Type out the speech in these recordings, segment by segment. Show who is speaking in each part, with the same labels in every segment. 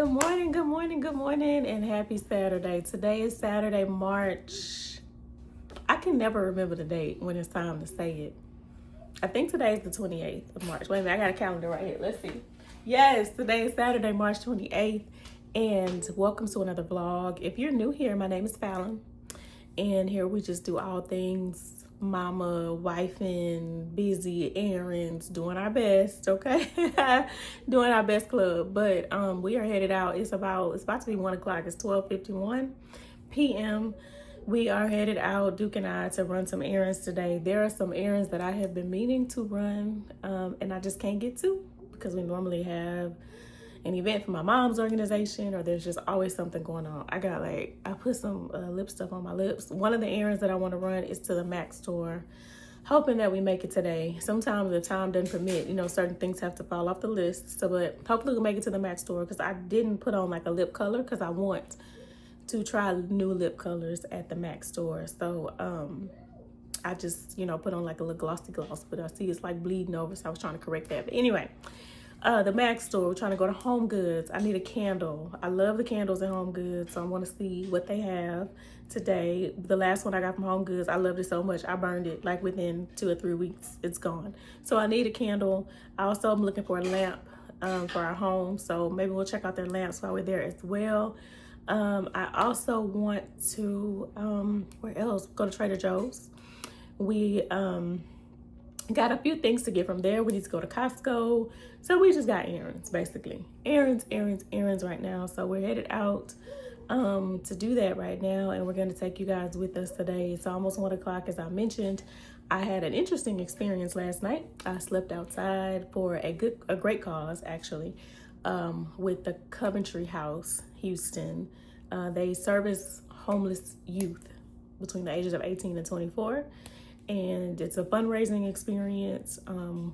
Speaker 1: Good morning, and happy Saturday. Today is Saturday, March. I can never remember the date when it's time to say it. I think today is the 28th of March. Wait a minute, I got a calendar right here. Let's see. Yes, today is Saturday, March 28th, and welcome to another vlog. If you're new here, my name is Fallon, and here we just do all things mama, wifing, busy, errands, doing our best, okay? Doing our best club. But we are headed out. It's about to be 1 o'clock. It's 12:51 p.m. We are headed out, Duke and I, to run some errands today. There are some errands that I have been meaning to run, and I just can't get to because we normally have an event for my mom's organization, or there's just always something going on. I put some lip stuff on my lips. One of the errands that I want to run is to the Mac store, hoping that we make it today. Sometimes the time doesn't permit, certain things have to fall off the list. So, but hopefully we'll make it to the Mac store, because I didn't put on like a lip color because I want to try new lip colors at the Mac store. So I just, put on like a little glossy gloss, but I see it's like bleeding over, so I was trying to correct that. But anyway, the Mac store, we're trying to go to Home Goods. I need a candle. I love the candles at Home Goods, so I want to see what they have today. The last one I got from Home Goods, I loved it so much, I burned it like within 2 or 3 weeks. It's gone. So I need a candle. I also am looking for a lamp for our home, so maybe we'll check out their lamps while we're there as well. I also want to, where else? Go to Trader Joe's. We got a few things to get from there. We need to go to Costco. So we just got errands, basically. Errands right now. So we're headed out to do that right now, and we're going to take you guys with us today. It's almost 1 o'clock, as I mentioned. I had an interesting experience last night. I slept outside for a great cause, actually, with the Coventry House, Houston. They service homeless youth between the ages of 18 and 24. And it's a fundraising experience.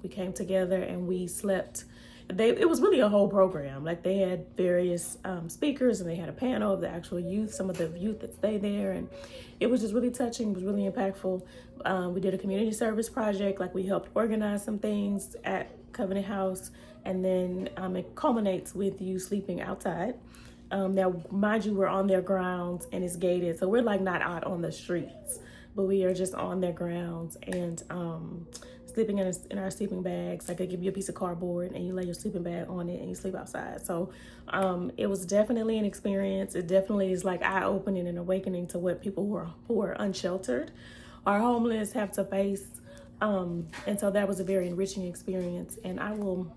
Speaker 1: We came together and we slept. It was really a whole program. Like, they had various speakers, and they had a panel of the actual youth, some of the youth that stay there, and it was just really touching. It was really impactful. We did a community service project. Like, we helped organize some things at Covenant House, and then it culminates with you sleeping outside. Now, mind you, we're on their grounds and it's gated, so we're like not out on the streets, but we are just on their grounds and sleeping in our sleeping bags. Like, they give you a piece of cardboard and you lay your sleeping bag on it and you sleep outside. So it was definitely an experience. It definitely is like eye-opening and awakening to what people who are unsheltered or homeless have to face. And so that was a very enriching experience. And I will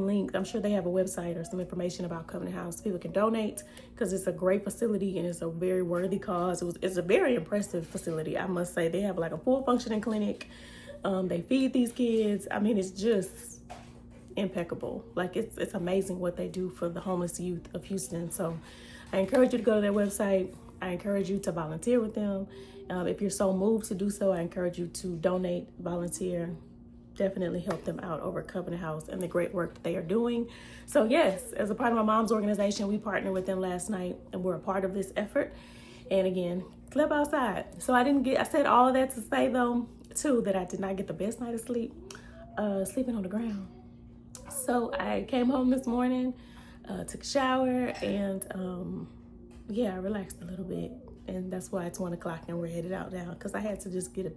Speaker 1: link, I'm sure they have a website or some information about Covenant House. People can donate, because it's a great facility and it's a very worthy cause. It's a very impressive facility, I must say. They have like a full functioning clinic. They feed these kids. I mean, it's just impeccable. Like, it's amazing what they do for the homeless youth of Houston. So I encourage you to go to their website. I encourage you to volunteer with them. If you're so moved to do so, I encourage you to donate, volunteer. Definitely help them out over Covenant House and the great work that they are doing. So yes, as a part of my mom's organization, we partnered with them last night, and we're a part of this effort. And again, slept outside. So I said all of that to say, though, too, that I did not get the best night of sleep, sleeping on the ground. So I came home this morning, took a shower, and I relaxed a little bit. And that's why it's 1 o'clock and we're headed out now, because I had to just get a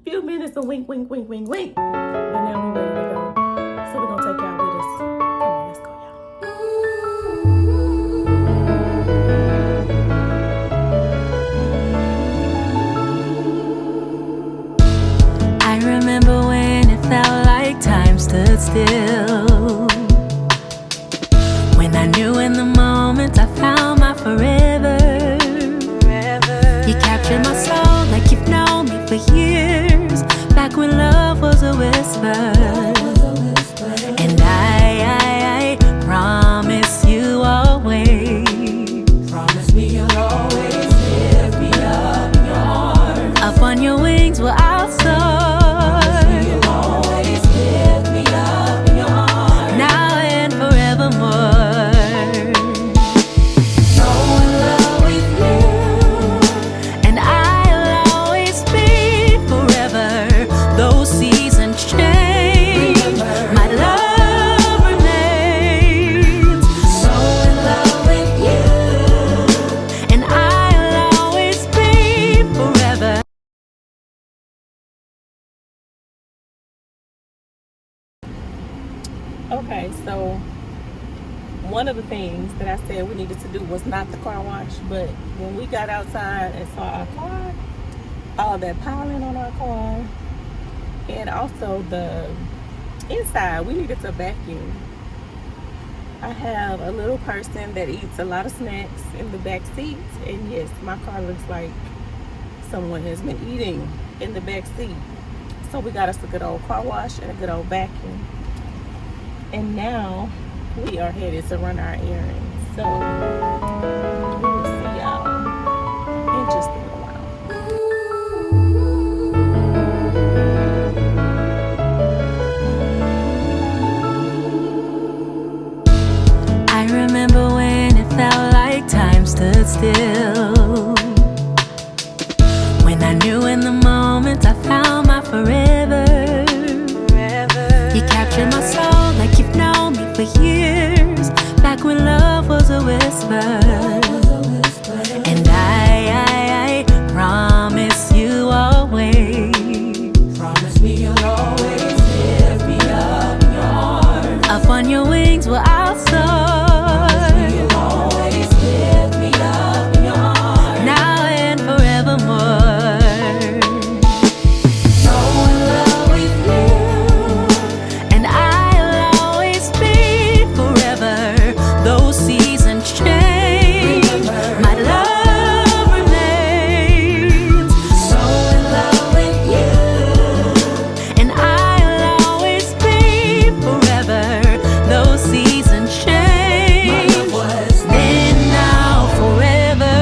Speaker 1: few minutes of wink. But now we're ready to go. So we're gonna take y'all with us. Come on, let's go,
Speaker 2: y'all. I remember when it felt like time stood still, when I knew in the moment I found my forever. You captured my soul like you've known me for years, back when love was a whisper. And I promise you always, promise me you'll always lift me up in your arms. Up on your wings where I'll soar. Promise me you'll always lift me up in your arms, now and forevermore. My
Speaker 1: Okay, so one of the things that I said we needed to do was not the car wash, but when we got outside and saw our car, all that pollen on our car, and also the inside, we needed to vacuum. I have a little person that eats a lot of snacks in the back seat, and yes, my car looks like someone has been eating in the back seat. So we got us a good old car wash and a good old vacuum. And now we are headed to run our errands. So we will see y'all in just a little while.
Speaker 2: I remember when it felt like time stood still. When I knew in the moment I found my forever. You captured my soul like you've known me for years. Back when love was a whisper. And I promise you always. Promise me you'll always lift me up in your arms. Up on your wings where I'll soar. Promise me you'll always lift me up in your arms. Now and forevermore. So in love with you. And I'll always be forever. Those seasons change. My love remains. So in love with you. And I'll always be forever. Those seasons change. Then, now, forever.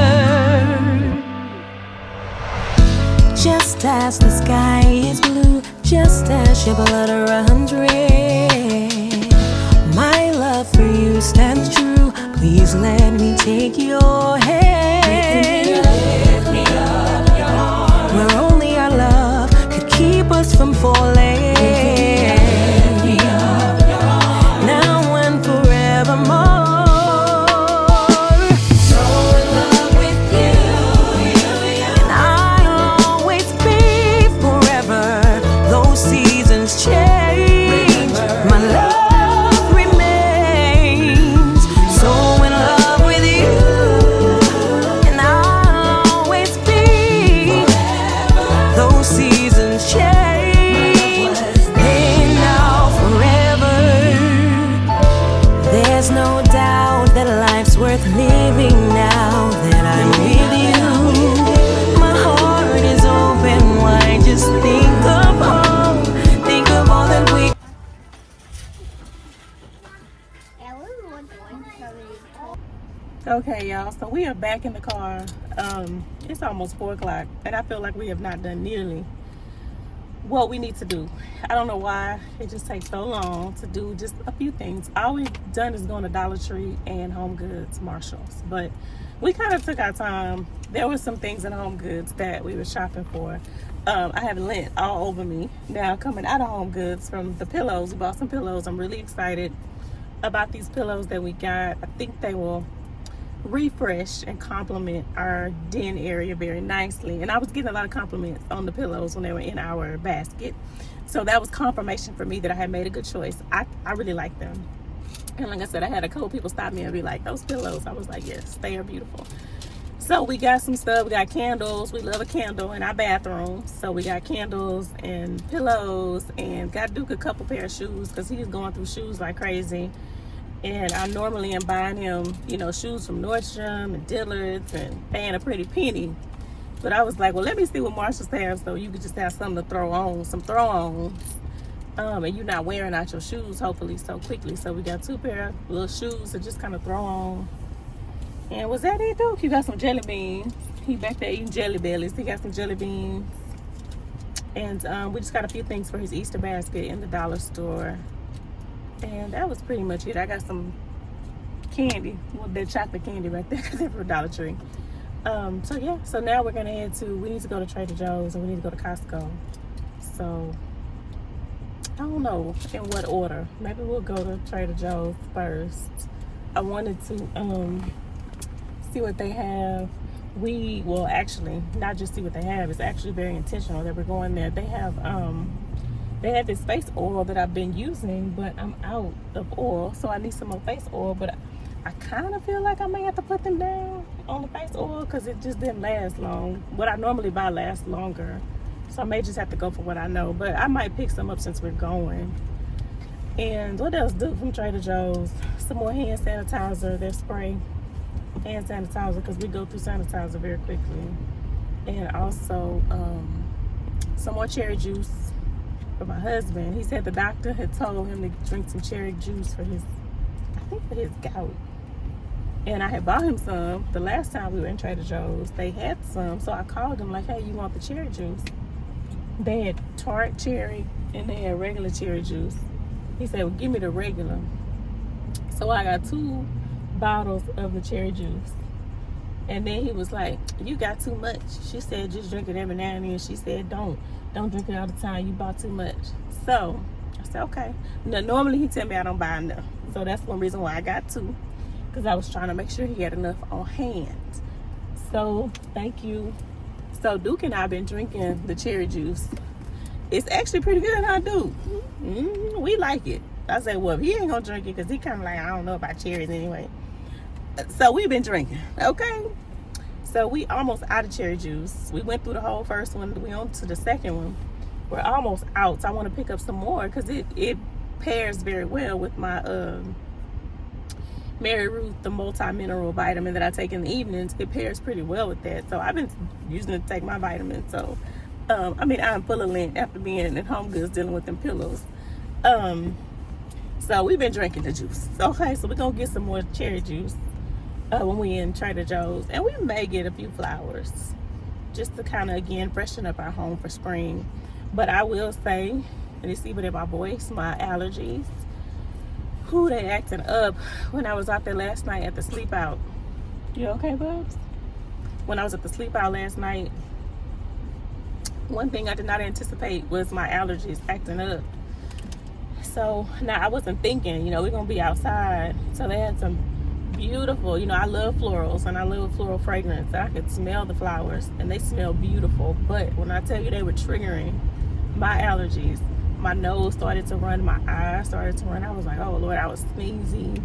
Speaker 2: Just as the sky is blue, just as your blood runs red, my love for you stands true. Please let me take your hand. Lift me up your arms. Where only our love could keep us from falling. Lift me up your arms. Now and forevermore. So in love with you, and I'll always be forever. Those seasons change. My love remains. So in love with you, and I'll always be forever. Those seasons change. Then, now, forever. There's no doubt that life's worth living now that I'm with you. My heart is open wide. Just think of all that we.
Speaker 1: Okay, y'all, so we are back in the car. It's almost 4 o'clock, and I feel like we have not done nearly what we need to do. I don't know why it just takes so long to do just a few things. All we've done is going to Dollar Tree and Home Goods, Marshalls, but we kind of took our time. There were some things in Home Goods that we were shopping for. I have lint all over me now coming out of Home Goods from the pillows. We bought some pillows. I'm really excited about these pillows that we got. I think they will refresh and complement our den area very nicely. And I was getting a lot of compliments on the pillows when they were in our basket. So that was confirmation for me that I had made a good choice. I really like them. And like I said, I had a couple people stop me and be like, those pillows. I was like, yes, they are beautiful. So we got some stuff. We got candles. We love a candle in our bathroom. So we got candles and pillows, and got Duke a couple pair of shoes because he's going through shoes like crazy. And I normally am buying him, you know, shoes from Nordstrom and Dillard's and paying a pretty penny. But I was like, well, let me see what Marshalls have so you could just have something to throw on, some throw-ons. And you're not wearing out your shoes, hopefully, so quickly. So we got 2 pair of little shoes to just kind of throw on. And was that it, Duke? You got some jelly beans. He back there eating jelly bellies. He got some jelly beans. And we just got a few things for his Easter basket in the dollar store. And that was pretty much it. I got some candy, well, that chocolate candy right there, because they're from Dollar Tree. So yeah, so now we're gonna head to, we need to go to Trader Joe's and we need to go to Costco. So I don't know in what order. Maybe we'll go to Trader Joe's first. I wanted to see what they have. We will actually not just see what they have, it's actually very intentional that we're going there. They have They had this face oil that I've been using, but I'm out of oil, so I need some more face oil. But I kind of feel like I may have to put them down on the face oil because it just didn't last long. What I normally buy lasts longer, so I may just have to go for what I know. But I might pick some up since we're going. And what else do from Trader Joe's? Some more hand sanitizer, their spray hand sanitizer, because we go through sanitizer very quickly. And also some more cherry juice for my husband. He said the doctor had told him to drink some cherry juice for his gout. And I had bought him some the last time we were in Trader Joe's. They had some, so I called him like, hey, you want the cherry juice? They had tart cherry and they had regular cherry juice. He said, well, give me the regular. So I got 2 bottles of the cherry juice. And then he was like, you got too much. She said, just drink it every now and then. She said, don't drink it all the time. You bought too much. So I said, okay. Now, normally he tell me I don't buy enough. So that's one reason why I got 2, because I was trying to make sure he had enough on hand. So thank you. So Duke and I have been drinking the cherry juice. It's actually pretty good, huh, Duke? We like it. I said, well, he ain't gonna drink it because he kind of like, I don't know about cherries anyway. So we've been drinking, okay? So we almost out of cherry juice. We went through the whole first one. We on to the second one. We're almost out. So I want to pick up some more because it pairs very well with my Mary Ruth, the multi-mineral vitamin that I take in the evenings. It pairs pretty well with that. So I've been using it to take my vitamins. So, I'm full of lint after being at Home Goods dealing with them pillows. So we've been drinking the juice. Okay, so we're going to get some more cherry juice when we in Trader Joe's. And we may get a few flowers just to kind of, again, freshen up our home for spring. But I will say, and you see it in my voice, my allergies, they acting up. When I was out there last night at the sleep out. You okay, Bubs? When I was at the sleep out last night, one thing I did not anticipate was my allergies acting up. So now I wasn't thinking, we're going to be outside. So they had some beautiful, I love florals and I love floral fragrance. I could smell the flowers and they smell beautiful. But when I tell you they were triggering my allergies, my nose started to run, my eyes started to run. I was like, oh Lord, I was sneezing.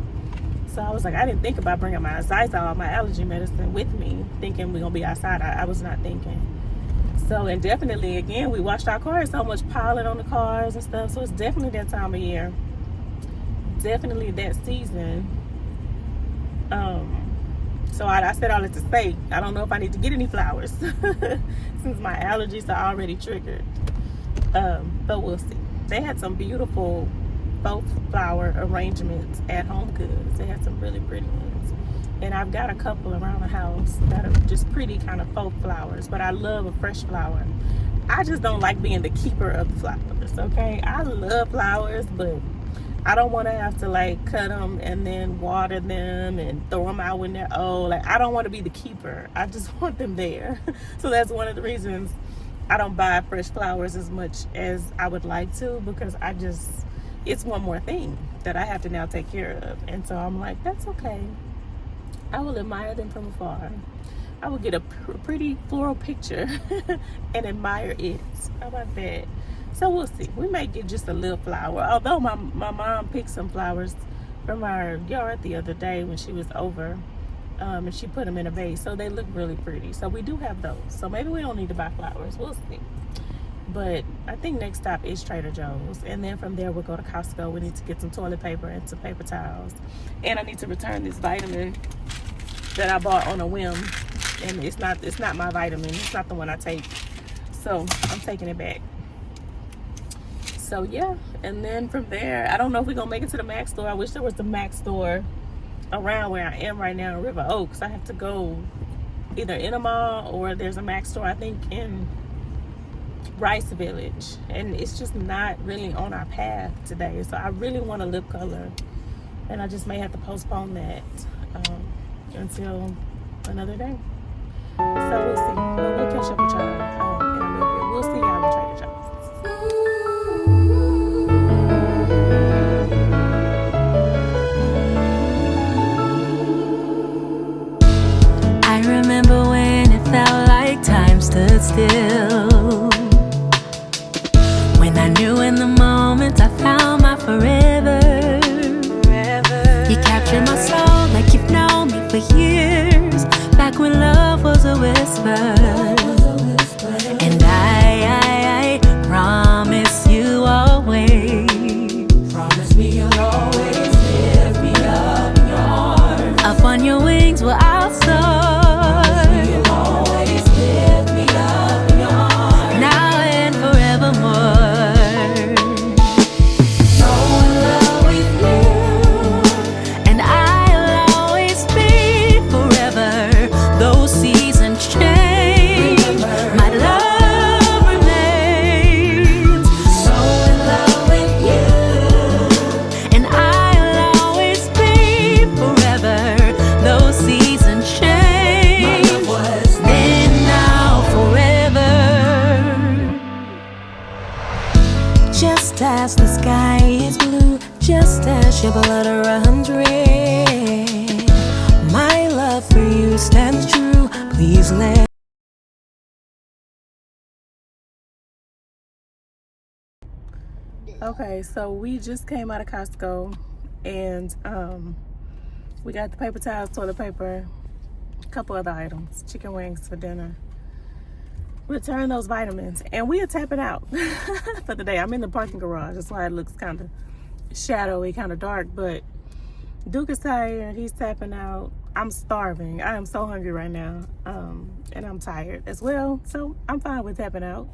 Speaker 1: So I was like, I didn't think about bringing my Zysol, my allergy medicine with me, thinking we're going to be outside. I was not thinking. So, and definitely, again, we washed our cars, so much pollen on the cars and stuff. So it's definitely that time of year. Definitely that season. So I said all that to say, I don't know if I need to get any flowers since my allergies are already triggered. But we'll see. They had some beautiful faux flower arrangements at Home Goods. They had some really pretty ones. And I've got a couple around the house that are just pretty kind of faux flowers. But I love a fresh flower. I just don't like being the keeper of the flowers, okay? I love flowers, but I don't want to have to like cut them and then water them and throw them out when they're old. Like, I don't want to be the keeper. I just want them there. So that's one of the reasons I don't buy fresh flowers as much as I would like to, because it's one more thing that I have to now take care of. And so I'm like, that's okay. I will admire them from afar. I will get a pretty floral picture and admire it. How about that? So we'll see. We might get just a little flower. Although my mom picked some flowers from our yard the other day when she was over. And she put them in a vase. So they look really pretty. So we do have those. So maybe we don't need to buy flowers. We'll see. But I think next stop is Trader Joe's. And then from there we'll go to Costco. We need to get some toilet paper and some paper towels. And I need to return this vitamin that I bought on a whim. And it's not my vitamin. It's not the one I take. So I'm taking it back. So yeah, and then from there, I don't know if we're gonna make it to the Mac store. I wish there was the Mac store around where I am right now in River Oaks. I have to go either in a mall or there's a Mac store, I think, in Rice Village. And it's just not really on our path today. So I really want a lip color. And I just may have to postpone that until another day. So we'll see. But we'll catch up with y'all in a little bit. We'll see y'all in Trader Joe's.
Speaker 2: I remember when it felt like time stood still, when I knew in the Just as the sky is blue, just as your blood runs red, my love for you stands true. Please let.
Speaker 1: Okay, so we just came out of Costco, and we got the paper towels, toilet paper, a couple other items, chicken wings for dinner. Return those vitamins, and we are tapping out for the day. I'm in the parking garage. That's why it looks kind of shadowy, kind of dark, but Duke is tired. He's tapping out. I'm starving. I am so hungry right now, and I'm tired as well, so I'm fine with tapping out.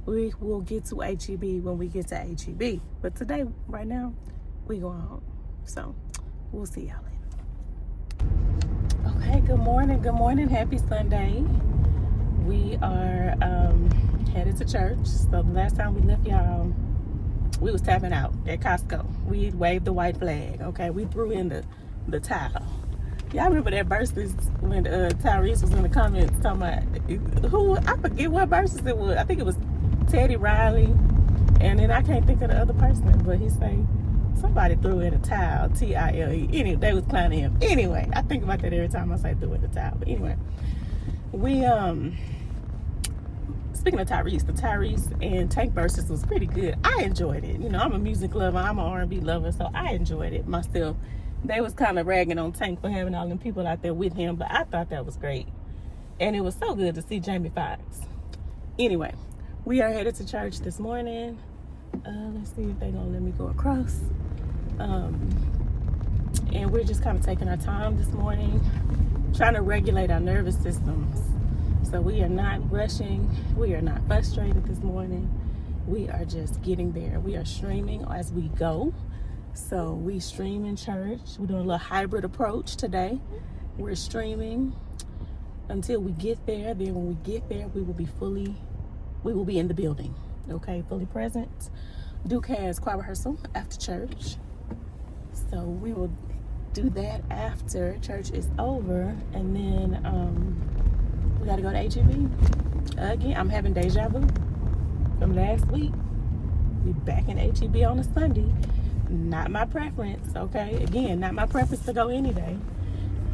Speaker 1: We will get to HEB when we get to HEB, but today, right now, we going home, so we'll see y'all later. Okay, good morning, happy Sunday. We are headed to church. So the last time we left y'all, we was tapping out at Costco. We waved the white flag, okay? We threw in the towel. Y'all remember that verses when Tyrese was in the comments talking about who, I forget what verses it was. I think it was Teddy Riley, and then I can't think of the other person, but he say somebody threw in a towel, T-I-L-E. Anyway, they was clowning him. Anyway, I think about that every time I say threw in the towel. But anyway, we speaking of Tyrese, the Tyrese and Tank verses was pretty good. I enjoyed it. You know, I'm a music lover. I'm an R&B lover, so I enjoyed it myself. They was kind of ragging on Tank for having all them people out there with him, but I thought that was great. And it was so good to see Jamie Foxx. Anyway, we are headed to church this morning. Let's see if they're going to let me go across. And we're just kind of taking our time this morning, trying to regulate our nervous systems. So we are not rushing. We are not frustrated this morning. We are just getting there. We are streaming as we go. So we stream in church. We're doing a little hybrid approach today. We're streaming until we get there. Then when we get there, we will be in the building. Okay, fully present. Duke has choir rehearsal after church. So we will do that after church is over. And then we gotta go to HEB. Again, I'm having deja vu from last week. We back in HEB on a Sunday. Not my preference, okay? Again, not my preference to go any day.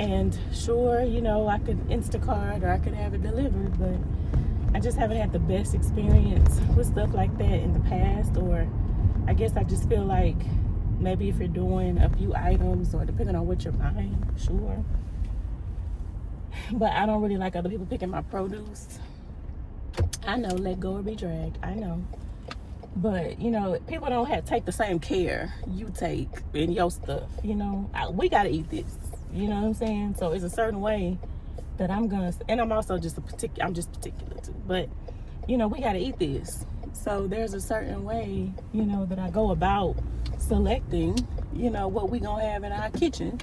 Speaker 1: And sure, you know, I could Instacart or I could have it delivered, but I just haven't had the best experience with stuff like that in the past. Or I guess I just feel like maybe if you're doing a few items or depending on what you're buying, sure. But I don't really like other people picking my produce. I know, let go or be dragged, I know. But, you know, people don't take the same care you take in your stuff, you know. We got to eat this, you know what I'm saying? So it's a certain way that I'm going to, and I'm also just I'm just particular too. But, you know, we got to eat this. So there's a certain way, you know, that I go about selecting, you know, what we going to have in our kitchen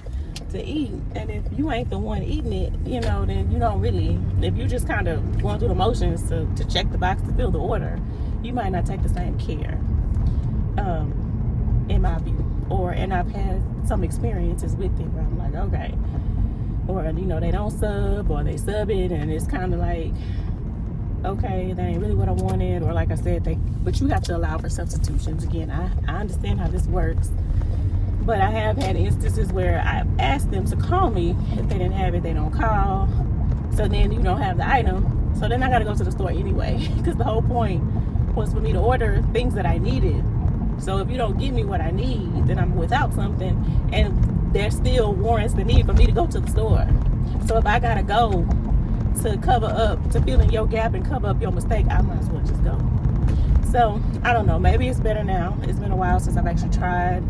Speaker 1: to eat. And if you ain't the one eating it, you know, then you don't really, if you just kind of going through the motions to check the box to fill the order, you might not take the same care, in my view. And I've had some experiences with it where I'm like, okay. Or, you know, they don't sub, or they sub it, and it's kind of like, okay, that ain't really what I wanted. Or like I said, but you have to allow for substitutions. Again, I understand how this works. But I have had instances where I've asked them to call me. If they didn't have it, they don't call. So then you don't have the item. So then I got to go to the store anyway. Because the whole point was for me to order things that I needed. So if you don't give me what I need, then I'm without something. And there still warrants the need for me to go to the store. So if I got to go to cover up, to fill in your gap and cover up your mistake, I might as well just go. So I don't know. Maybe it's better now. It's been a while since I've actually tried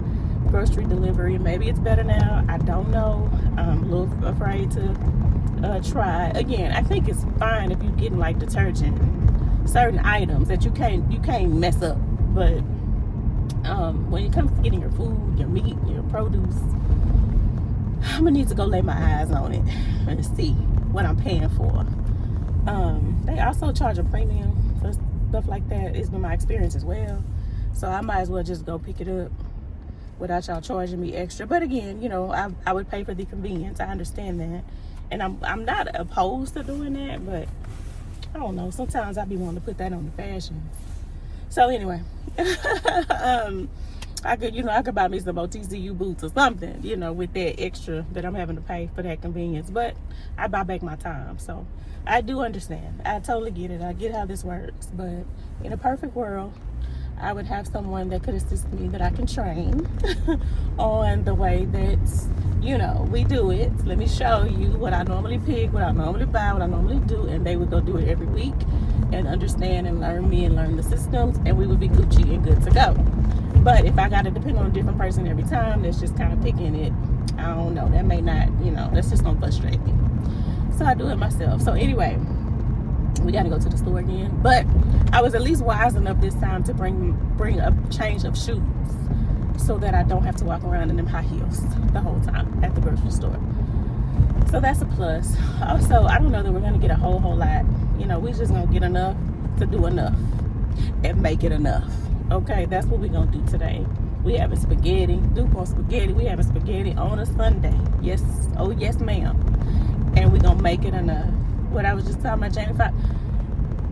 Speaker 1: grocery delivery. Maybe it's better now. I don't know. I'm a little afraid to try. Again, I think it's fine if you're getting like detergent, certain items that you can't mess up. But when it comes to getting your food, your meat, your produce, I'm gonna need to go lay my eyes on it and see what I'm paying for. They also charge a premium for stuff like that. It's been my experience as well. So I might as well just go pick it up without y'all charging me extra. But again, you know, I would pay for the convenience. I understand that. And I'm not opposed to doing that, but I don't know. Sometimes I be wanting to put that on the fashion. So anyway, I could buy me some OTCU boots or something, with that extra that I'm having to pay for that convenience. But I buy back my time, so I do understand. I totally get it. I get how this works. But in a perfect world, I would have someone that could assist me, that I can train on the way that, we do it. Let me show you what I normally pick, what I normally buy, what I normally do, and they would go do it every week and understand and learn me and learn the systems, and we would be Gucci and good to go. But if I got to depend on a different person every time, that's just kind of picking it. I don't know. That may not, that's just going to frustrate me. So I do it myself. So anyway, we got to go to the store again. But I was at least wise enough this time to bring a change of shoes so that I don't have to walk around in them high heels the whole time at the grocery store. So that's a plus. Also, I don't know that we're going to get a whole lot. We just going to get enough to do enough and make it enough. Okay, that's what we're going to do today. We having spaghetti, Duke spaghetti. We having spaghetti on a Sunday. Yes, oh yes ma'am. And we're going to make it enough. What I was just talking about, Jamie Foxx,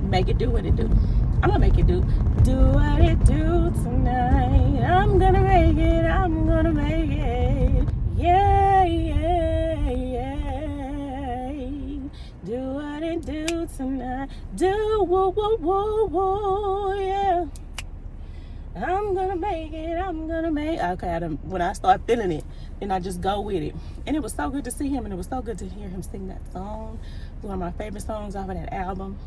Speaker 1: make it do what it do. I'm going to make it do what it do tonight. I'm going to make it, yeah, yeah, yeah. Do what it do tonight. Do, woo, woo, woo, woo, yeah. I'm gonna make it, okay, when I start feeling it, then I just go with it. And it was so good to see him, and it was so good to hear him sing that song. It was one of my favorite songs off of that album.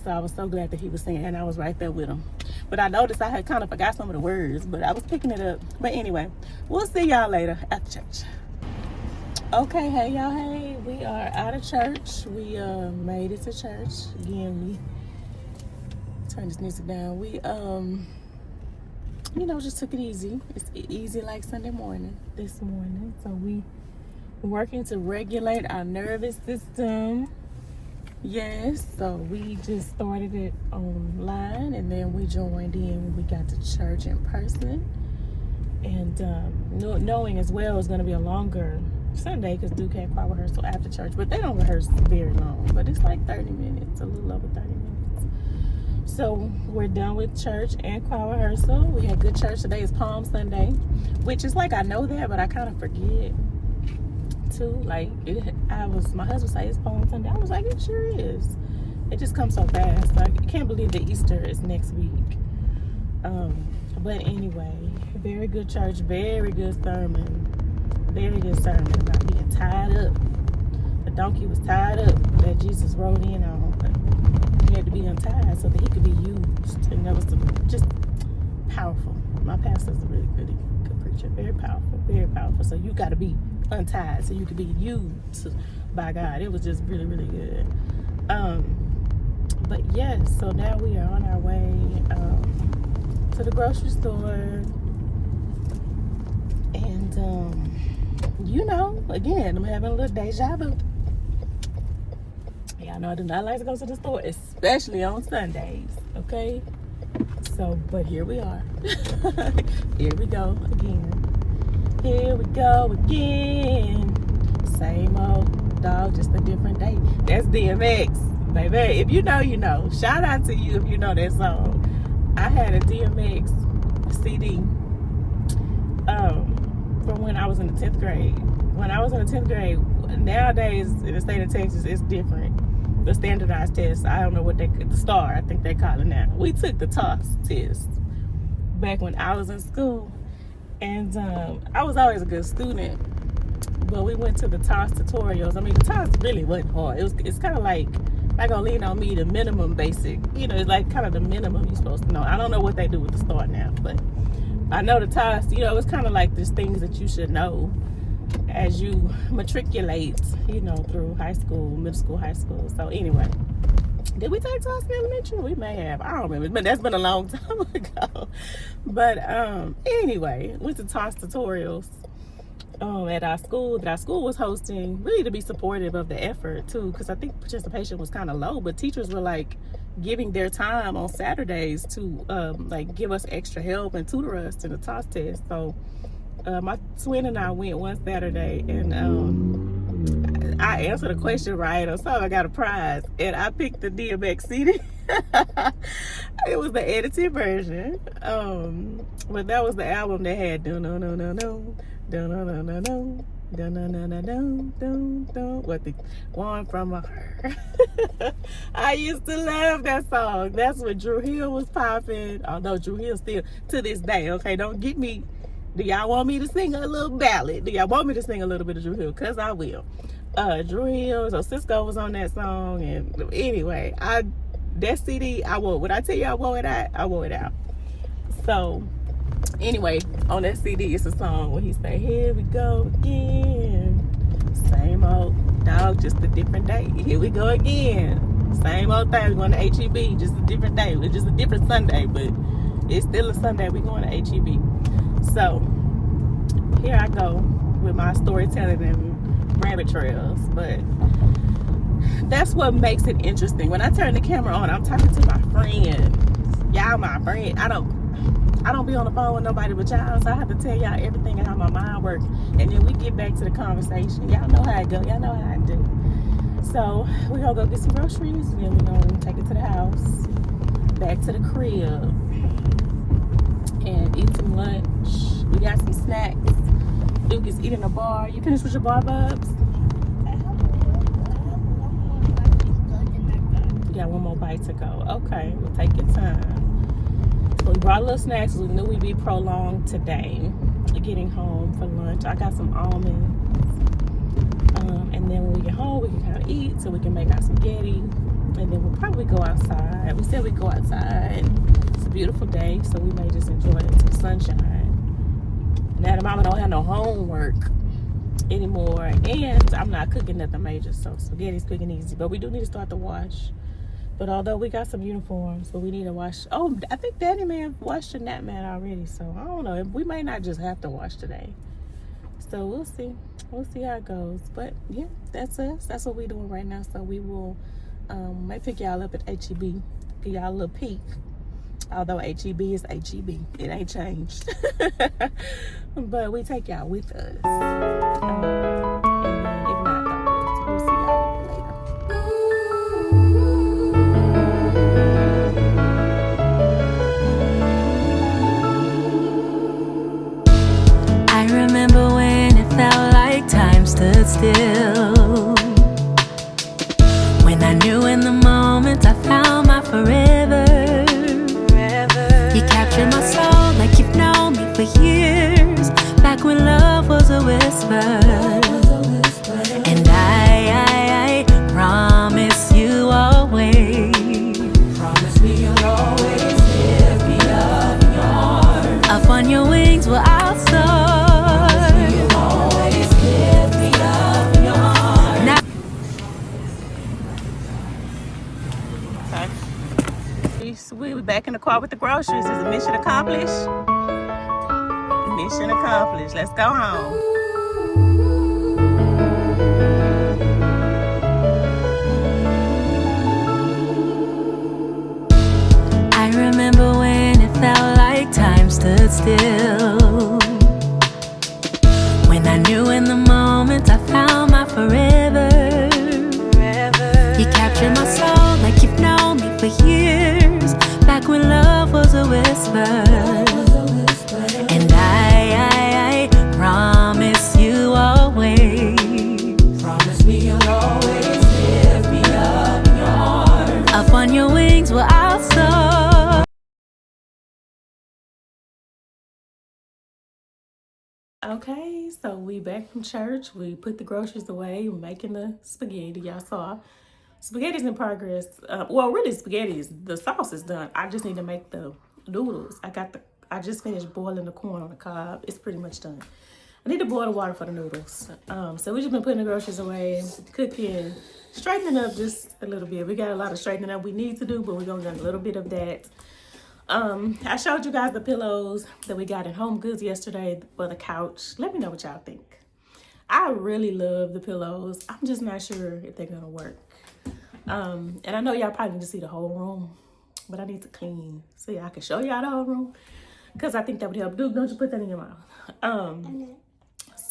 Speaker 1: So I was so glad that he was singing, and I was right there with him. But I noticed I had kind of forgot some of the words, but I was picking it up. But anyway, we'll see y'all later after church. Okay, hey y'all, hey, we are out of church. We made it to church. Again, we turn this music down. We just took it easy. It's easy like Sunday morning, this morning. So we working to regulate our nervous system. Yes, so we just started it online, and then we joined in when we got to church in person. And knowing as well it's going to be a longer Sunday because Duke had choir rehearsal after church, but they don't rehearse very long. But it's like 30 minutes, a little over 30 minutes. So we're done with church and choir rehearsal. We had good church. Today is Palm Sunday, which is like, I know that, but I kind of forget too. Like my husband said it's Palm Sunday. I was like, it sure is. It just comes so fast. I can't believe that Easter is next week. But anyway, very good church, very good sermon about being tied up. The donkey was tied up that Jesus rode in on. He had to be untied so that he could be used, and that was just powerful. My pastor's a really good preacher, very powerful. So you got to be untied so you could be used by God. It was just really, really good. But yes, so now we are on our way to the grocery store, and again, I'm having a little deja vu. Y'all know I do not like to go to the store, especially on Sundays, okay? So, but here we are. Here we go again. Same old dog, just a different day. That's DMX, baby. If you know, you know. Shout out to you if you know that song. I had a DMX CD from when I was in the 10th grade. When I was in the 10th grade, nowadays in the state of Texas, it's different. The standardized test, I don't know what the STAR, I think they call it now. We took the TOS test back when I was in school. And I was always a good student, but we went to the TOS tutorials. I mean, the TOS really wasn't hard. It's kind of like, not gonna lean on me, the minimum basic. It's like kind of the minimum you're supposed to know. I don't know what they do with the STAR now, but I know the TOS, it's kind of like there's things that you should know as you matriculate, through high school, middle school, high school. So anyway, did we take TOS in elementary? We may have. I don't remember, but that's been a long time ago. But anyway, went to TOS tutorials at our school that our school was hosting, really to be supportive of the effort too, because I think participation was kind of low, but teachers were like giving their time on Saturdays to like give us extra help and tutor us in the TOS test. So my twin and I went one Saturday, and I answered a question right, or so I got a prize, and I picked the DMX CD. It was the edited version. But that was the album that had dun dun dun dun dun dun dun dun dun dun dun dun dun dun dun dun. What the one from her. I used to love that song. That's when Drew Hill was popping. Although Drew Hill still to this day. Okay, don't get me. Do y'all want me to sing a little ballad? Do y'all want me to sing a little bit of Drew Hill? Cause I will. Drew Hill, so Cisco was on that song, and anyway, that CD I wore. When I tell you I wore it out, I wore it out. So anyway, on that CD it's a song where he say, "Here we go again, same old dog, just a different day. Here we go again, same old thing. We're going to HEB, just a different day. It's just a different Sunday, but it's still a Sunday. We're going to HEB." So here I go with my storytelling and rabbit trails, but that's what makes it interesting. When I turn the camera on, I'm talking to my friends. Y'all my friend. I don't be on the phone with nobody but y'all, so I have to tell y'all everything and how my mind works, and then we get back to the conversation. Y'all know how it go. Y'all know how I do. So we're gonna go get some groceries, and then we're gonna take it to the house, back to the crib, and eat some lunch. We got some snacks. Duke is eating a bar. You finished with your bar, Bubs? You got one more bite to go. Okay, we'll take your time. So we brought a little snacks. We knew we'd be prolonged today. Getting home for lunch. I got some almonds. And then when we get home, we can kind of eat so we can make our spaghetti. And then we'll probably go outside. We said we'd go outside. It's a beautiful day, so we may just enjoy some sunshine. Now the mama don't have no homework anymore, and I'm not cooking nothing major, so spaghetti's quick and easy. But we do need to start to wash. But although we got some uniforms, but we need to wash. Oh, I think Daddy Man washed your nap mat already, so I don't know. We may not just have to wash today. So we'll see. We'll see how it goes. But yeah, that's us. That's what we're doing right now. So we will might pick y'all up at HEB, give y'all a little peek. Although HEB is HEB, it ain't changed. But we take y'all with us. And then if not, though, we'll see y'all later.
Speaker 2: I remember when it felt like time stood still. When I knew in the moment I found my forever. You captured my soul like you've known me for years. Back when love was a whisper. And I promise you always. Promise me you'll always lift me up in your arms. Up on your wings where I'll soar. Promise me you'll always lift me up in your arms. Now
Speaker 1: we were back in the car with the groceries. Is a mission accomplished? Mission accomplished. Let's go home.
Speaker 2: I remember when it felt like time stood still. When I knew in the moment I found my forever. You captured my soul like you've known me for years. Back when love was a whisper. And I promise you always. Promise me you'll always lift me up in your arms. Up on your wings where I'll soar.
Speaker 1: Okay, so we back from church. We put the groceries away. We're making the spaghetti. Y'all saw. Spaghetti's in progress. Well, really, spaghetti's. The sauce is done. I just need to make the noodles. I just finished boiling the corn on the cob. It's pretty much done. I need to boil the water for the noodles. So we just been putting the groceries away, cooking, straightening up just a little bit. We got a lot of straightening up we need to do, but we're gonna do a little bit of that. I showed you guys the pillows that we got at Home Goods yesterday for the couch. Let me know what y'all think. I really love the pillows. I'm just not sure if they're gonna work. And I know y'all probably need to see the whole room, but I need to clean so I can show y'all the whole room, because I think that would help. Dude, don't you put that in your mouth.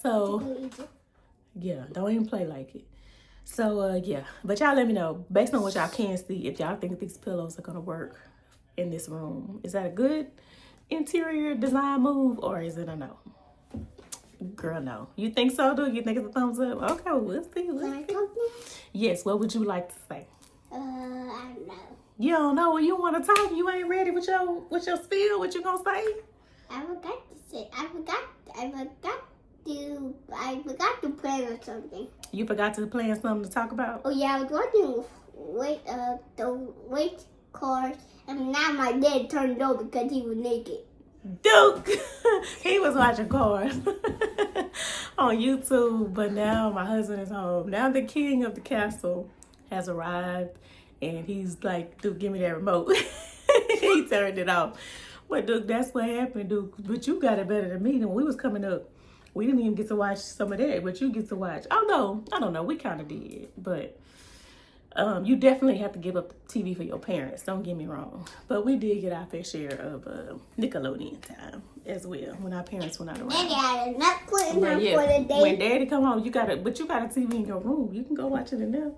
Speaker 1: So yeah, don't even play like it. So yeah, but y'all let me know based on what y'all can see if y'all think these pillows are gonna work in this room. Is that a good interior design move or is it a no? Girl, no. You think so, do you think it's a thumbs up? Okay, well, we'll see. Yes, what would you like to say?
Speaker 3: I don't know.
Speaker 1: You don't know what you want to talk? You ain't ready with your spiel? What you gonna say?
Speaker 3: I forgot to say. I forgot to plan or something.
Speaker 1: You forgot to plan something to talk about?
Speaker 3: Oh yeah, I was watching the wait cars, and now my dad turned it over because he was naked.
Speaker 1: Duke, he was watching Cars on YouTube, but now my husband is home. Now the king of the castle has arrived, and he's like, Duke, give me that remote. He turned it off. But Duke, that's what happened, Duke. But you got it better than me. When we was coming up, we didn't even get to watch some of that, but you get to watch. Oh no, I don't know. We kind of did, but you definitely have to give up the TV for your parents. Don't get me wrong, but we did get our fair share of Nickelodeon time as well when our parents were not around.
Speaker 3: Daddy had not putting
Speaker 1: But
Speaker 3: on
Speaker 1: yeah,
Speaker 3: for the day.
Speaker 1: when Daddy come home, you got a TV in your room. You can go watch it in there.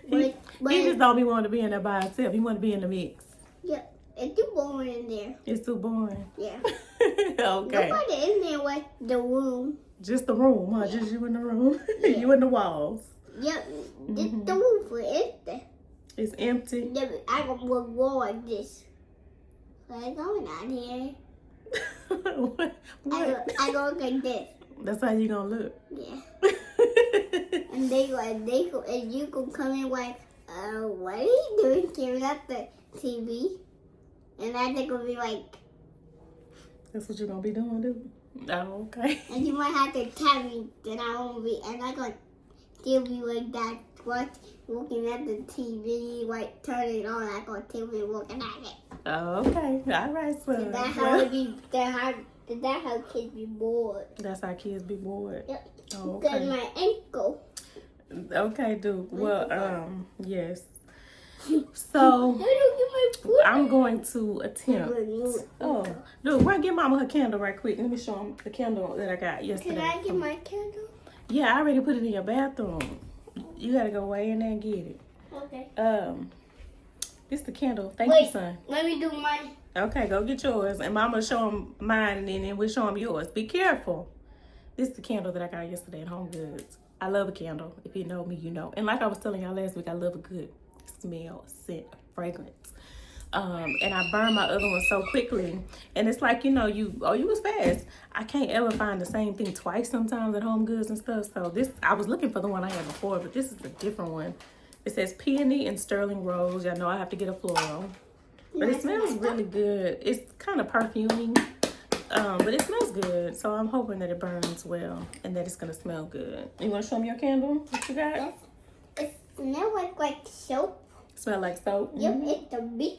Speaker 1: He
Speaker 3: But-
Speaker 1: just don't be wanting to be in there by himself. He want to be in the mix.
Speaker 3: Yeah, it's too boring in there.
Speaker 1: It's too boring.
Speaker 3: Yeah.
Speaker 1: Okay,
Speaker 3: Nobody in there with the room.
Speaker 1: just the room, huh? Just you in the room. You in the walls.
Speaker 3: Yep, just the room for it.
Speaker 1: It's empty.
Speaker 3: Yeah, but I go like this. So I going out here.
Speaker 1: What?
Speaker 3: I go like this.
Speaker 1: That's how you gonna look.
Speaker 3: Yeah. And they go, and you can come in like, what are you doing? Tearing up the TV. And I think it'll be like,
Speaker 1: That's what you're gonna be doing, dude. Oh, okay.
Speaker 3: and you might have to tell me that I won't be, and I'm gonna still be like that, looking at the TV, like turn it on, I'm gonna still be looking at it.
Speaker 1: Oh, okay. All right, son.
Speaker 3: That's how kids be bored.
Speaker 1: That's how kids be bored.
Speaker 3: Yep.
Speaker 1: Oh,
Speaker 3: Because
Speaker 1: okay.
Speaker 3: my ankle.
Speaker 1: Okay, dude. Well, yes. So
Speaker 3: I don't get my foot.
Speaker 1: I'm going to attempt. Oh, dude, run get Mama her candle right quick. Let me show them the candle that I got yesterday.
Speaker 3: Can I get my candle?
Speaker 1: Yeah, I already put it in your bathroom. You gotta go way in there and get it.
Speaker 3: Okay.
Speaker 1: This the candle. Thank you, son.
Speaker 3: Let me do mine.
Speaker 1: Okay, go get yours. And Mama show him mine, and then we'll show him yours. Be careful. This is the candle that I got yesterday at Home Goods. I love a candle. If you know me, you know. And like I was telling y'all last week, I love a good smell, scent, fragrance. And I burned my other one so quickly. And it's like, you was fast. I can't ever find the same thing twice sometimes at Home Goods and stuff. So I was looking for the one I had before, but this is a different one. It says peony and sterling rose. Y'all know I have to get a floral. But it smells really good. It's kind of perfumey, but it smells good. So I'm hoping that it burns well and that it's going to smell good. You want to show me your candle? What you got?
Speaker 3: Yes. It smells like soap.
Speaker 1: Smell like soap?
Speaker 3: Yep, it's the beach.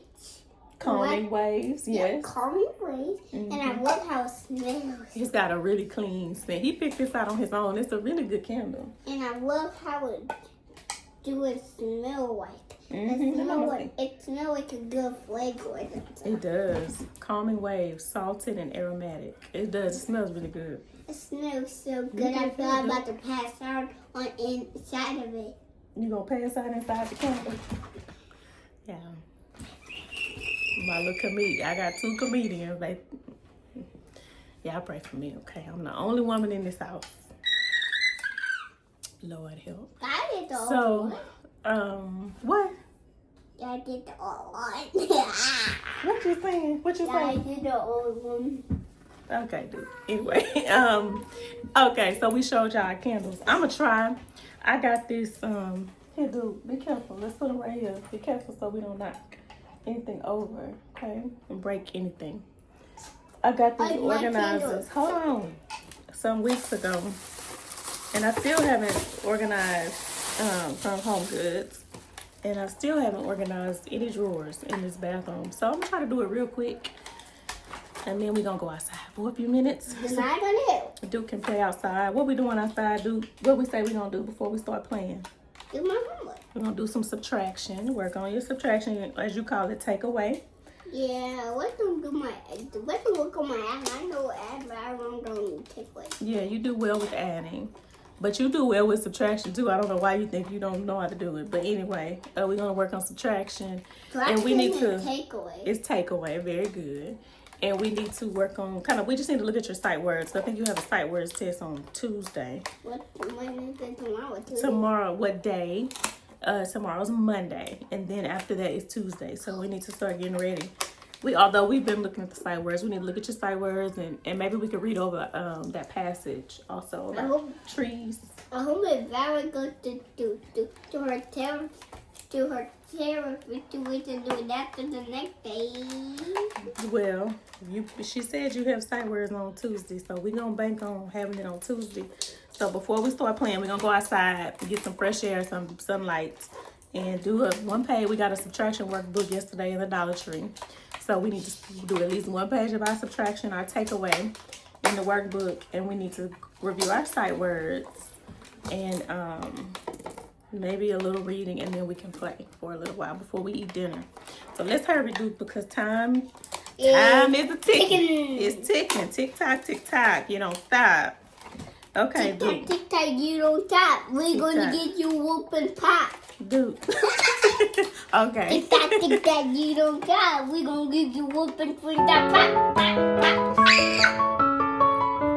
Speaker 1: Calming waves,
Speaker 3: Yeah,
Speaker 1: yes.
Speaker 3: calming waves. And I love how it smells.
Speaker 1: He's got a really clean scent. He picked this out on his own. It's a really good candle.
Speaker 3: And I love how it smell like. It smells like a good flavor.
Speaker 1: It does. Calming waves, salted and aromatic. It does. It smells really good.
Speaker 3: It smells so good. I feel I'm about to pass out on inside of it.
Speaker 1: You gonna pass out inside the candle? Yeah. My little comedian. I got 2 comedians. Y'all pray for me, okay? I'm the only woman in this house. Lord help.
Speaker 3: I did the
Speaker 1: So, what?
Speaker 3: I did the old one.
Speaker 1: What you saying? What you
Speaker 3: I
Speaker 1: saying?
Speaker 3: did the old one.
Speaker 1: Okay, dude. Anyway, okay, so we showed y'all our candles. I'ma try. I got this, here, dude, be careful. Let's put them right here. Be careful so we don't knock anything over, okay? And break anything. I got these organizers. Hold on. Some weeks ago. And I still haven't organized from Home Goods. And I still haven't organized any drawers in this bathroom. So I'm gonna try to do it real quick. And then we're gonna go outside for a few minutes.
Speaker 3: Then I gonna help.
Speaker 1: Duke can play outside. What we doing outside, Duke? What we say we gonna do before we start playing?
Speaker 3: Do my homework.
Speaker 1: We're gonna do some subtraction. Work on your subtraction, as you call it, take away.
Speaker 3: Yeah, let's look on my app. I know app, but I don't take away.
Speaker 1: Yeah, you do well with adding. But you do well with subtraction too. I don't know why you think you don't know how to do it. But anyway, we're gonna work on subtraction. And we need to
Speaker 3: takeaway.
Speaker 1: It's takeaway, very good. And we need to work on we just need to look at your sight words. I think you have a sight words test on Tuesday.
Speaker 3: When is it tomorrow? Tuesday?
Speaker 1: Tomorrow, what day? Tomorrow's Monday. And then after that is Tuesday. So we need to start getting ready. Although we've been looking at the sight words, we need to look at your sight words and maybe we could read over that passage also about trees.
Speaker 3: I hope it's very good to her therapist to do that to the next day.
Speaker 1: Well, she said you have sight words on Tuesday, so we're gonna bank on having it on Tuesday. So before we start playing, we're gonna go outside and get some fresh air, some sunlight, and do one page. We got a subtraction workbook yesterday in the Dollar Tree. So we need to do at least one page about subtraction, our takeaway in the workbook, and we need to review our sight words and maybe a little reading, and then we can play for a little while before we eat dinner. So let's hurry, Duke, because time is a ticking. It's ticking. Tick tock, tick tock. You don't stop. Okay, Duke.
Speaker 3: Tick tock, you don't stop. We're gonna get you whooping pop.
Speaker 1: Duke. Okay.
Speaker 3: Tick tock, you don't stop. We're gonna give you whooping for that pop, pop, pop.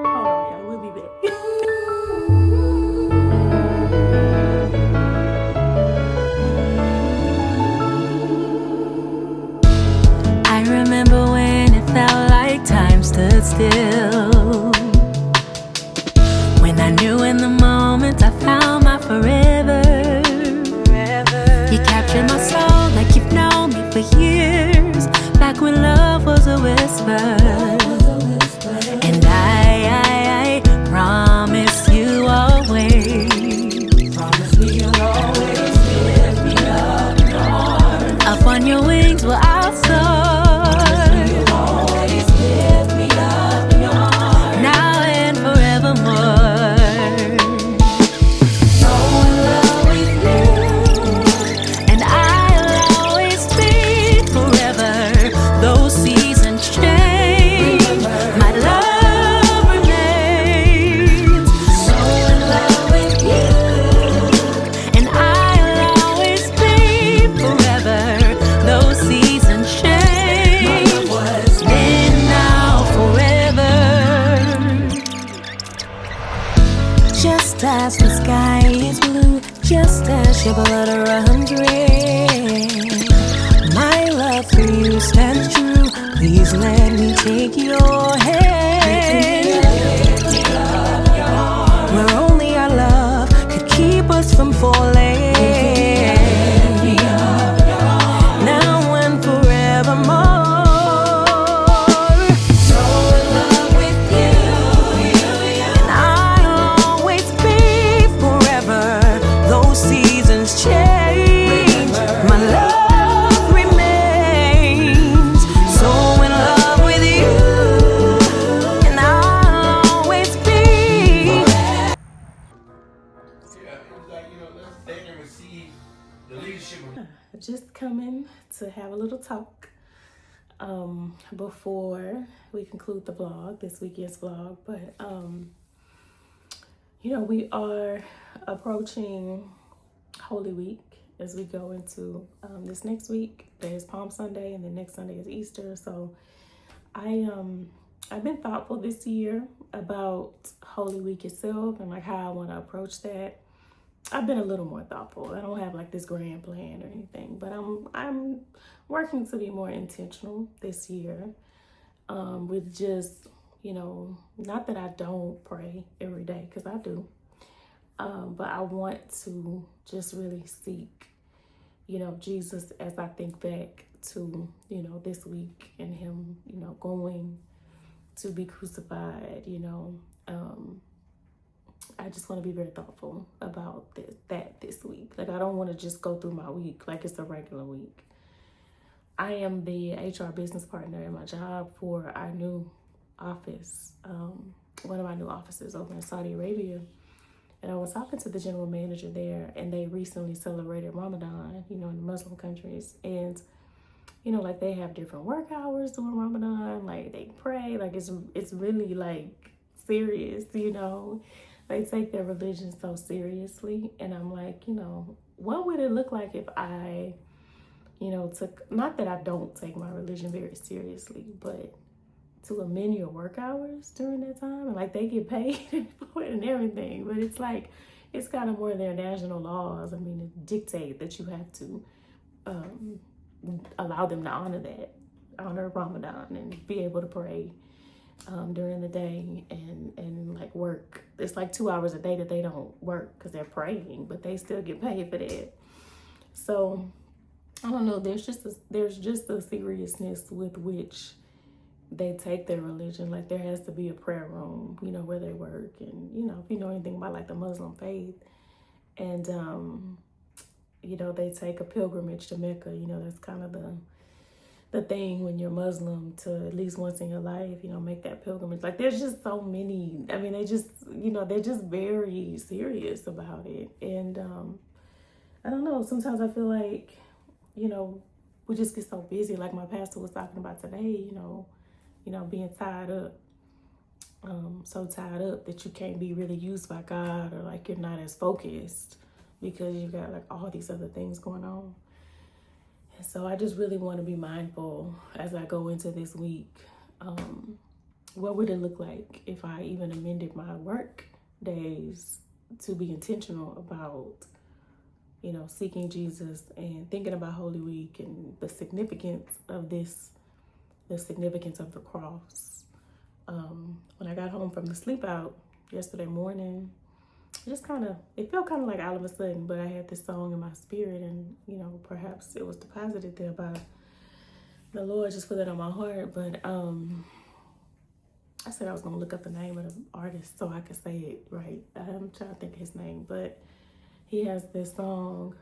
Speaker 1: Hold on, y'all. We'll be back.
Speaker 2: I remember when it felt like time stood still. When I knew in the moment I found my forever. You captured my soul like you've known me for years. Back when love was a whisper. And I promise you always. Promise me you'll always lift me up in your arms. Up on your wings where I'll soar. You'll always lift me up in your arms. Now and forevermore. So in love with you. And I'll always be forever. Those seasons change. My love remains. So in love with you. And I'll always be forever. Those seasons change. Then now forever. Just as the sky is blue, just as your blood runs red, my love for you stands true. Please let me take your hand. Where only our love could keep us from falling. Now and forevermore. So in love with you, and I'll always be forever. Those seasons change, my love remains. So in love with you, and I'll always be.
Speaker 4: They can receive the leadership of
Speaker 1: Just coming to have a little talk before we conclude the vlog, this weekend's vlog. But we are approaching Holy Week as we go into this next week. There's Palm Sunday, and then next Sunday is Easter. So I've been thoughtful this year about Holy Week itself and like how I want to approach that. I've been a little more thoughtful. I don't have like this grand plan or anything, but I'm working to be more intentional this year with just, not that I don't pray every day, because I do, but I want to just really seek, Jesus as I think back to, this week and him, going to be crucified, I just want to be very thoughtful about this week. Like, I don't want to just go through my week like it's a regular week. I am the HR business partner at my job for our new office, one of our new offices over in Saudi Arabia. And I was talking to the general manager there, and they recently celebrated Ramadan, in the Muslim countries. And, like they have different work hours during Ramadan, like they pray, like it's really like serious, they take their religion so seriously. And I'm like, what would it look like if I, took, not that I don't take my religion very seriously, but to amend your work hours during that time. And like they get paid for it and everything. But it's like, it's kind of more their national laws. I mean, it dictate that you have to allow them to honor Ramadan and be able to pray during the day and like work. It's like 2 hours a day that they don't work because they're praying, but they still get paid for that. So I don't know. There's just a seriousness with which they take their religion. Like there has to be a prayer room, where they work, and if you know anything about like the Muslim faith, and they take a pilgrimage to Mecca. That's kind of the thing when you're Muslim, to at least once in your life, make that pilgrimage. Like there's just so many. I mean, they just they're just very serious about it, and I don't know. Sometimes I feel like we just get so busy. Like my pastor was talking about today, being tied up, so tied up that you can't be really used by God, or like you're not as focused because you got like all these other things going on. And so I just really want to be mindful as I go into this week. What would it look like if I even amended my work days to be intentional about, seeking Jesus and thinking about Holy Week and the significance of this, the significance of the cross. When I got home from the sleep out yesterday morning, it felt kind of like all of a sudden, but I had this song in my spirit, and perhaps it was deposited there by the Lord, just put it on my heart. But I said I was gonna look up the name of the artist so I could say it right. I'm trying to think of his name, but he has this song,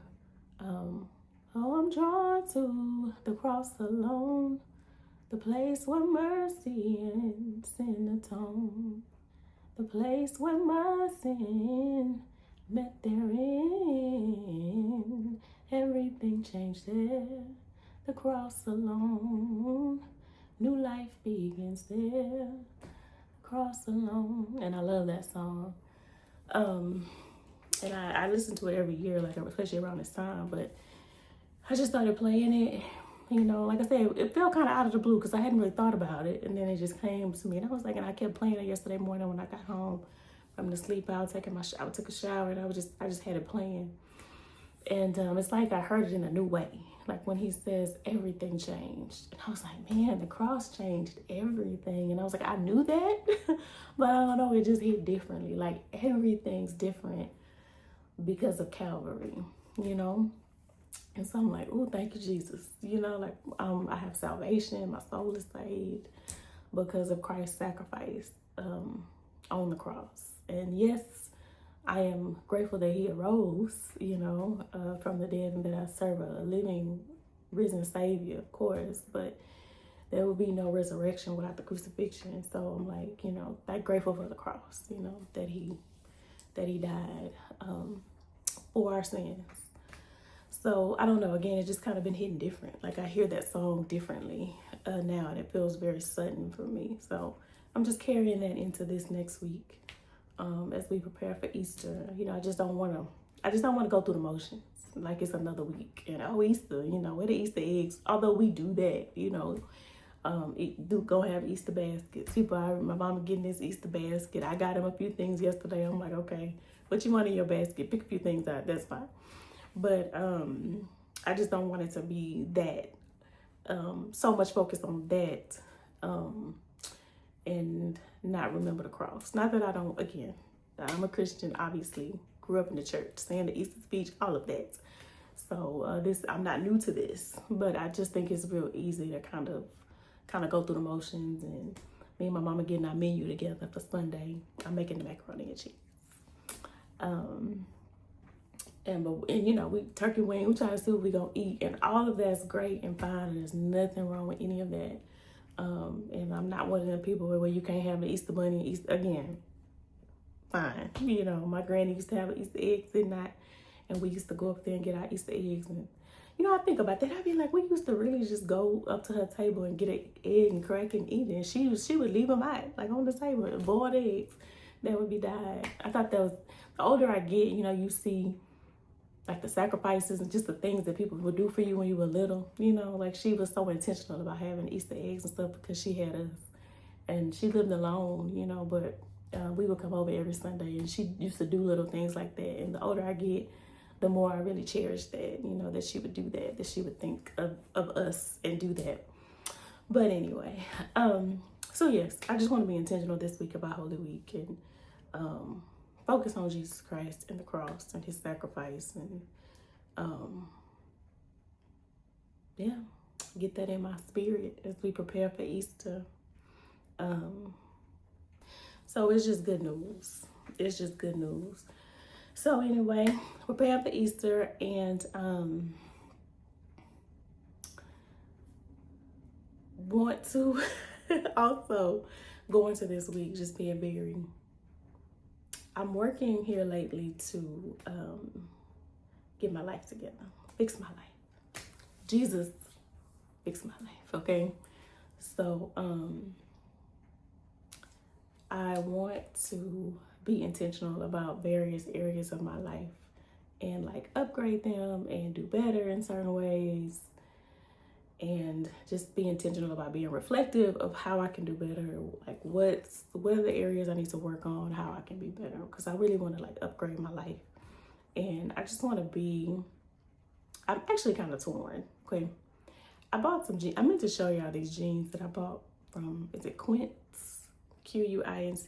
Speaker 1: oh, I'm drawn to the cross alone, the place where mercy and sin atone, the place where my sin met therein. Everything changed there, the cross alone. New life begins there, the cross alone. And I love that song. And I listen to it every year, like especially around this time. But I just started playing it. Like I said, it felt kind of out of the blue because I hadn't really thought about it. And then it just came to me. And I was like, and I kept playing it yesterday morning when I got home from the sleep out, I took a shower, and I just had it playing. And it's like I heard it in a new way. Like when he says everything changed. And I was like, man, the cross changed everything. And I was like, I knew that, but I don't know, it just hit differently. Like everything's different because of Calvary, And so I'm like, oh, thank you, Jesus. I have salvation. My soul is saved because of Christ's sacrifice on the cross. And yes, I am grateful that he arose, from the dead, and that I serve a living, risen Savior, of course. But there will be no resurrection without the crucifixion. So I'm like, like grateful for the cross, that he died for our sins. So I don't know, again, it's just kind of been hitting different. Like I hear that song differently now, and it feels very sudden for me. So I'm just carrying that into this next week as we prepare for Easter. I just don't want to go through the motions like it's another week. And Easter, where the Easter eggs, although we do that, go have Easter baskets. My mama getting this Easter basket. I got him a few things yesterday. I'm like, okay, what you want in your basket? Pick a few things out, that's fine. But I just don't want it to be that, so much focus on that, and not remember the cross. Not that I don't, again, I'm a Christian, obviously, grew up in the church, saying the Easter speech, all of that. So I'm not new to this, but I just think it's real easy to kind of go through the motions. And me and my mama getting our menu together for Sunday. I'm making the macaroni and cheese. We turkey wing, we try to see what we gonna eat, and all of that's great and fine, and there's nothing wrong with any of that. And I'm not one of them people where you can't have the Easter bunny, again, fine. My granny used to have an Easter egg sitting, and we used to go up there and get our Easter eggs. And I think about that, I'd be like, we used to really just go up to her table and get an egg and crack and eat it. And she would leave them out, like on the table, boiled eggs. that would be died. I thought that was, the older I get, you know, you see like the sacrifices and just the things that people would do for you when you were little, you know, like she was so intentional about having Easter eggs and stuff because she had us, and she lived alone, you know, but we would come over every Sunday, and she used to do little things like that. And the older I get, the more I really cherish that, you know, that she would do that she would think of us and do that. But anyway, so yes, I just want to be intentional this week about Holy Week and focus on Jesus Christ and the cross and his sacrifice, and yeah, get that in my spirit as we prepare for Easter. So it's just good news. It's just good news. So anyway, prepare for Easter, and want to also go into this week just being very, I'm working here lately to get my life together, fix my life. Jesus, fix my life, okay? So I want to be intentional about various areas of my life and like upgrade them and do better in certain ways, and just be intentional about being reflective of how I can do better, like what are the areas I need to work on, how I can be better, because I really want to like upgrade my life. And I just want to be, I'm actually kind of torn, okay? I bought some jeans. I meant to show y'all these jeans that I bought from, is it Quince? Quince.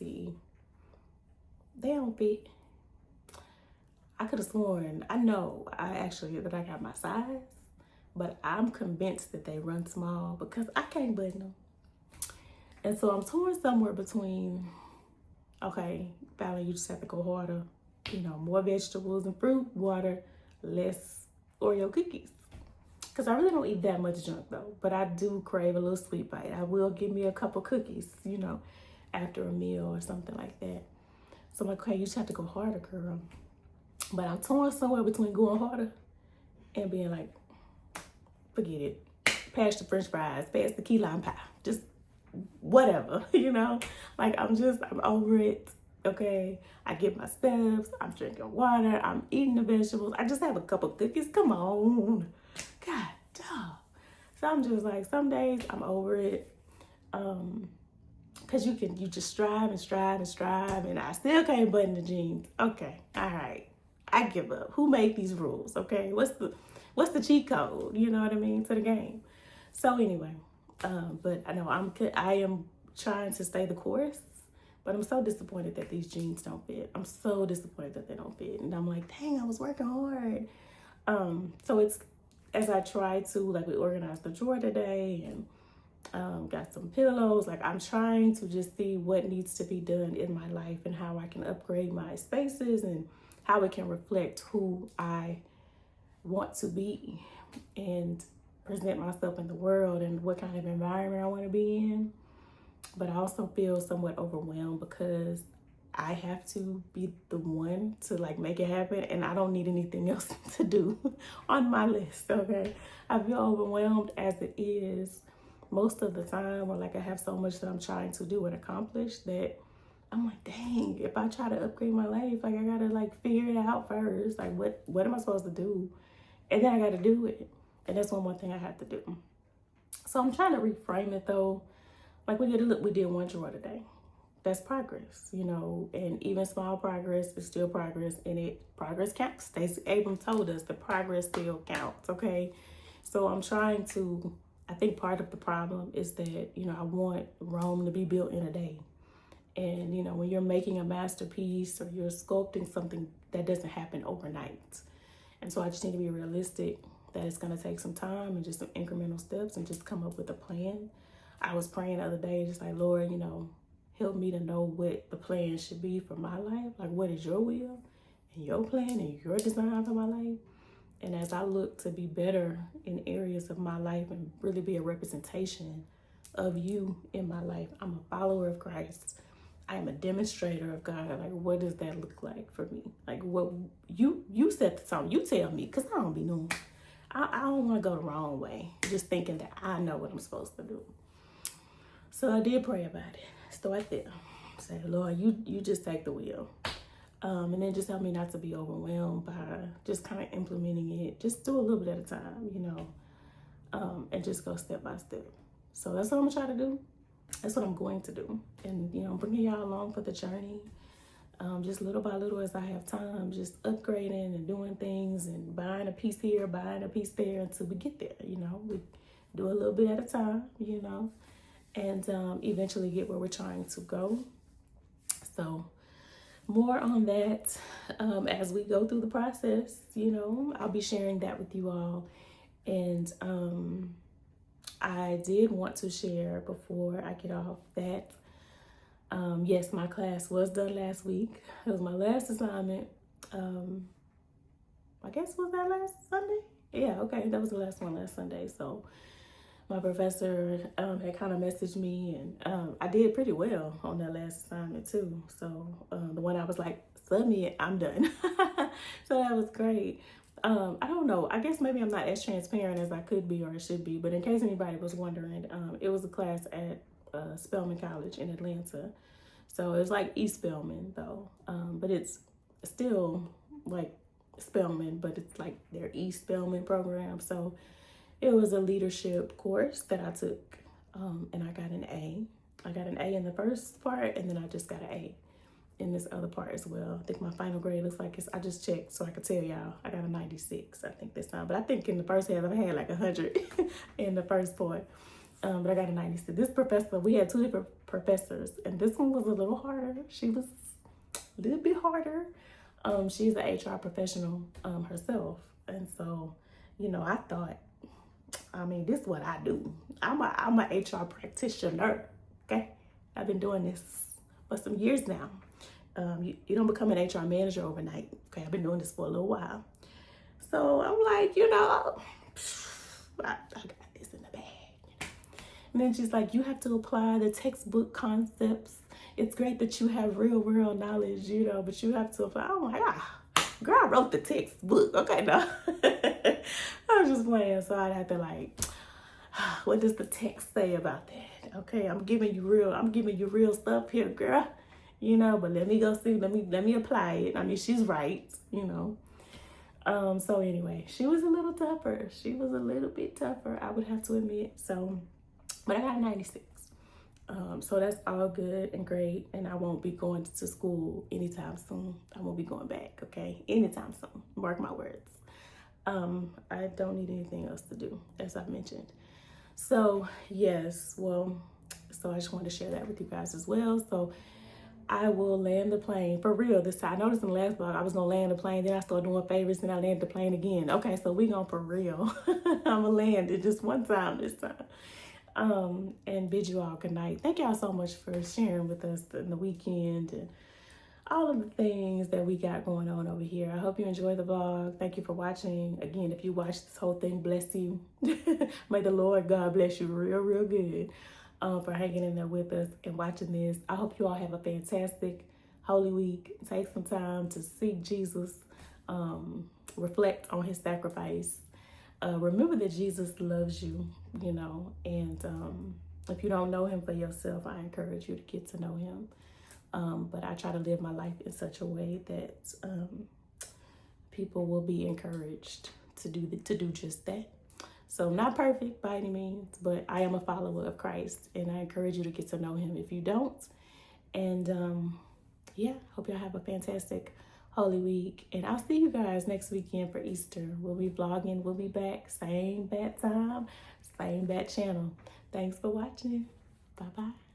Speaker 1: They don't fit. I could have sworn, I know that I got my size, but I'm convinced that they run small because I can't button them. And so I'm torn somewhere between, okay, Fallon, you just have to go harder, you know, more vegetables and fruit, water, less Oreo cookies. Because I really don't eat that much junk though, but I do crave a little sweet bite. I will give me a couple cookies, you know, after a meal or something like that. So I'm like, okay, you just have to go harder, girl. But I'm torn somewhere between going harder and being like, forget it. Pass the french fries, pass the key lime pie, just whatever, you know? Like, I'm over it, okay? I get my steps, I'm drinking water, I'm eating the vegetables. I just have a couple cookies, come on. God, dog. So I'm just like, some days I'm over it. Cause you just strive and strive and strive, and I still can't button the jeans. Okay, all right, I give up. Who made these rules? Okay, what's the cheat code? You know what I mean, to the game. So anyway, but I know I am trying to stay the course, but I'm so disappointed that these jeans don't fit. I'm so disappointed that they don't fit, and I'm like, dang, I was working hard. So it's as I try to, like, we organized the drawer today and. Got some pillows. Like, I'm trying to just see what needs to be done in my life and how I can upgrade my spaces and how it can reflect who I want to be and present myself in the world and what kind of environment I want to be in. But I also feel somewhat overwhelmed because I have to be the one to like make it happen, and I don't need anything else to do on my list, okay? I feel overwhelmed as it is most of the time, or like I have so much that I'm trying to do and accomplish that I'm like, dang, if I try to upgrade my life, like I gotta like figure it out first. Like what am I supposed to do? And then I gotta do it. And that's one more thing I have to do. So I'm trying to reframe it though. Like we did one drawer today. That's progress, you know, and even small progress is still progress, and progress counts. Stacey Abrams told us the progress still counts, okay? So I'm trying to, I think part of the problem is that, you know, I want Rome to be built in a day. And, you know, when you're making a masterpiece or you're sculpting something, that doesn't happen overnight. And so I just need to be realistic that it's going to take some time and just some incremental steps and just come up with a plan. I was praying the other day, just like, Lord, you know, help me to know what the plan should be for my life. Like, what is your will and your plan and your design for my life? And as I look to be better in areas of my life and really be a representation of you in my life, I'm a follower of Christ. I am a demonstrator of God. Like, what does that look like for me? Like, what you set the tone. You tell me, because I don't be knowing. I don't want to go the wrong way, just thinking that I know what I'm supposed to do. So I did pray about it. Start there. say, Lord, you just take the wheel. And then just help me not to be overwhelmed by just kind of implementing it. Just do a little bit at a time, you know, and just go step by step. So that's what I'm gonna try to do. That's what I'm going to do. And, you know, bringing y'all along for the journey. Just little by little as I have time, just upgrading and doing things and buying a piece here, buying a piece there until we get there, you know. We do a little bit at a time, you know, and eventually get where we're trying to go. So more on that as we go through the process, you know. I'll be sharing that with you all. And I did want to share before I get off that yes, my class was done last week. It was my last assignment. I guess was that last Sunday? Yeah, okay, that was the last one last Sunday. So my professor had kind of messaged me, and I did pretty well on that last assignment too. So the one I was like, submit, I'm done. So that was great. I don't know. I guess maybe I'm not as transparent as I could be or should be, but in case anybody was wondering, it was a class at Spelman College in Atlanta. So it's like East Spelman though, but it's still like Spelman, but it's like their East Spelman program. So it was a leadership course that I took, and I got an A. I got an A in the first part, and then I just got an A in this other part as well. I think my final grade looks like I just checked so I could tell y'all. I got a 96, I think this time. But I think in the first half, I had like 100 in the first part. But I got a 96. This professor, we had two different professors, and this one was a little harder. She was a little bit harder. She's an HR professional herself. And so, you know, I thought, I mean, this is what I do. I'm a HR practitioner, okay? I've been doing this for some years now. You don't become an HR manager overnight, okay? I've been doing this for a little while. So I'm like, you know, I got this in the bag. And then she's like, you have to apply the textbook concepts. It's great that you have real world knowledge, you know, but you have to apply. I'm like, girl, I wrote the textbook. Okay, no. I was just playing, so I'd have to like, what does the text say about that? Okay, I'm giving you real stuff here, girl. You know, but let me go see, let me apply it. I mean, she's right, you know. So anyway, she was a little tougher. She was a little bit tougher, I would have to admit. So, but I got a 96. So that's all good and great. And I won't be going to school anytime soon. I won't be going back, okay? Anytime soon. Mark my words. I don't need anything else to do, as I mentioned. So, yes, well, so I just wanted to share that with you guys as well. So I will land the plane for real this time. I noticed in the last vlog I was gonna land the plane, then I started doing favorites, and I landed the plane again. Okay, so we gonna for real. I'm gonna land it just one time this time. And bid you all good night. Thank y'all so much for sharing with us in the weekend and all of the things that we got going on over here. I hope you enjoyed the vlog. Thank you for watching. Again, if you watched this whole thing, bless you. May the Lord God bless you real good. For hanging in there with us and watching this. I hope you all have a fantastic Holy Week. Take some time to seek Jesus, reflect on his sacrifice. Remember that Jesus loves you, you know, and if you don't know him for yourself, I encourage you to get to know him. But I try to live my life in such a way that people will be encouraged to do just that. So not perfect by any means, but I am a follower of Christ, and I encourage you to get to know him if you don't. And yeah, hope y'all have a fantastic Holy Week, and I'll see you guys next weekend for Easter. We'll be vlogging. We'll be back, same bat time, same bat channel. Thanks for watching. Bye-bye.